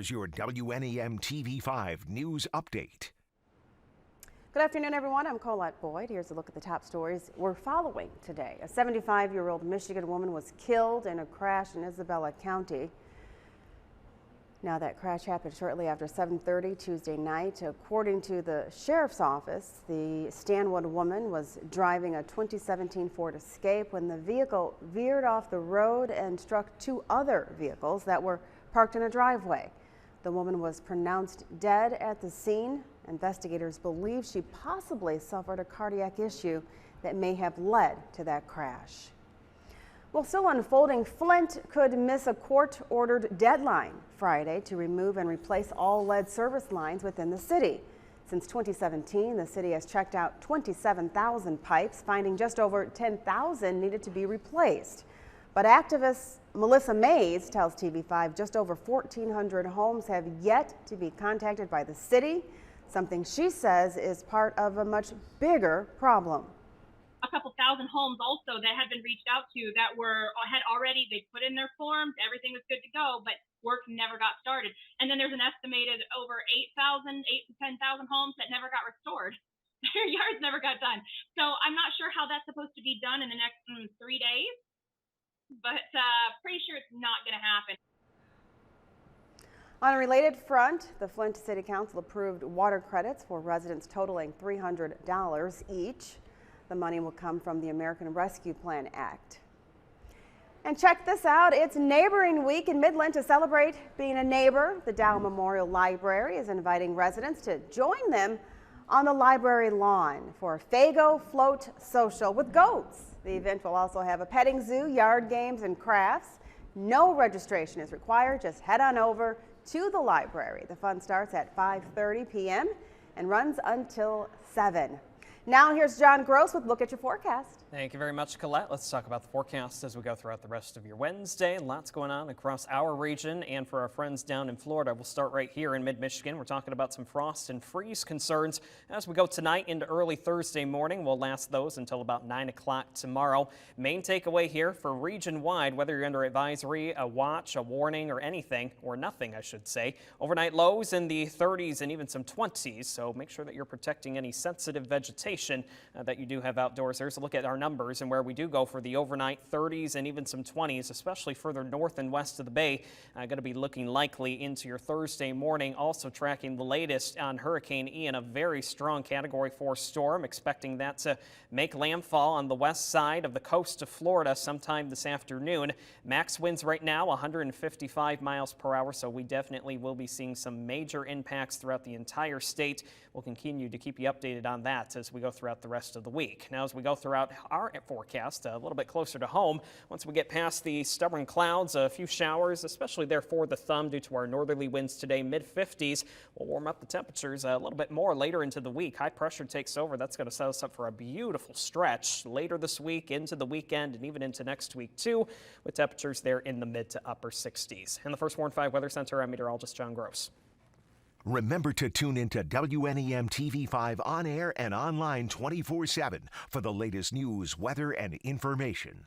Here's your WNEM TV5 news update. Good afternoon, everyone. I'm Colette Boyd. Here's a look at the top stories we're following today. A 75-year-old Michigan woman was killed in a crash in Isabella County. Now, that crash happened shortly after 7:30 Tuesday night. According to the sheriff's office, the Stanwood woman was driving a 2017 Ford Escape when the vehicle veered off the road and struck two other vehicles that were parked in a driveway. The woman was pronounced dead at the scene. Investigators believe she possibly suffered a cardiac issue that may have led to that crash. Well, still unfolding, Flint could miss a court-ordered deadline Friday to remove and replace all lead service lines within the city. Since 2017, the city has checked out 27,000 pipes, finding just over 10,000 needed to be replaced. But activist Melissa Mays tells TV5 just over 1,400 homes have yet to be contacted by the city, something she says is part of a much bigger problem. A couple thousand homes also that had been reached out to that had already, they put in their forms, everything was good to go, but work never got started. And then there's an estimated over 8,000 to 10,000 homes that never got restored. Their yards never got done. So I'm not sure how that's supposed to be done in the next 3 days, but pretty sure it's not going to happen. On a related front, the Flint City Council approved water credits for residents totaling $300 each. The money will come from the American Rescue Plan Act. And check this out, it's Neighboring Week in Midland. To celebrate being a neighbor, the Dow Memorial Library is inviting residents to join them on the library lawn for a Fago Float Social with goats. The event will also have a petting zoo, yard games, and crafts. No registration is required. Just head on over to the library. The fun starts at 5:30 p.m. and runs until 7. Now here's John Gross with Look at Your Forecast. Thank you very much, Colette. Let's talk about the forecast as we go throughout the rest of your Wednesday. Lots going on across our region, and for our friends down in Florida, we'll start right here in mid-Michigan. We're talking about some frost and freeze concerns as we go tonight into early Thursday morning. We'll last those until about 9 o'clock tomorrow. Main takeaway here for region-wide, whether you're under advisory, a watch, a warning, or anything, or nothing, I should say. Overnight lows in the 30s and even some 20s, so make sure that you're protecting any sensitive vegetation that you do have outdoors. There's a look at our numbers and where we do go for the overnight 30s and even some 20s, especially further north and west of the bay. Going to be looking likely into your Thursday morning. Also tracking the latest on Hurricane Ian, a very strong Category 4 storm. Expecting that to make landfall on the west side of the coast of Florida sometime this afternoon. Max winds right now 155 miles per hour, so we definitely will be seeing some major impacts throughout the entire state. We'll continue to keep you updated on that as we go throughout the rest of the week. Now, as we go throughout our forecast a little bit closer to home, once we get past the stubborn clouds, a few showers, especially there for the thumb due to our northerly winds today, mid-50s. We'll warm up the temperatures a little bit more later into the week. High pressure takes over. That's going to set us up for a beautiful stretch later this week, into the weekend, and even into next week too, with temperatures there in the mid to upper 60s. In the First Warn 5 Weather Center, I'm meteorologist John Gross. Remember to tune into WNEM TV5 on air and online 24/7 for the latest news, weather, and information.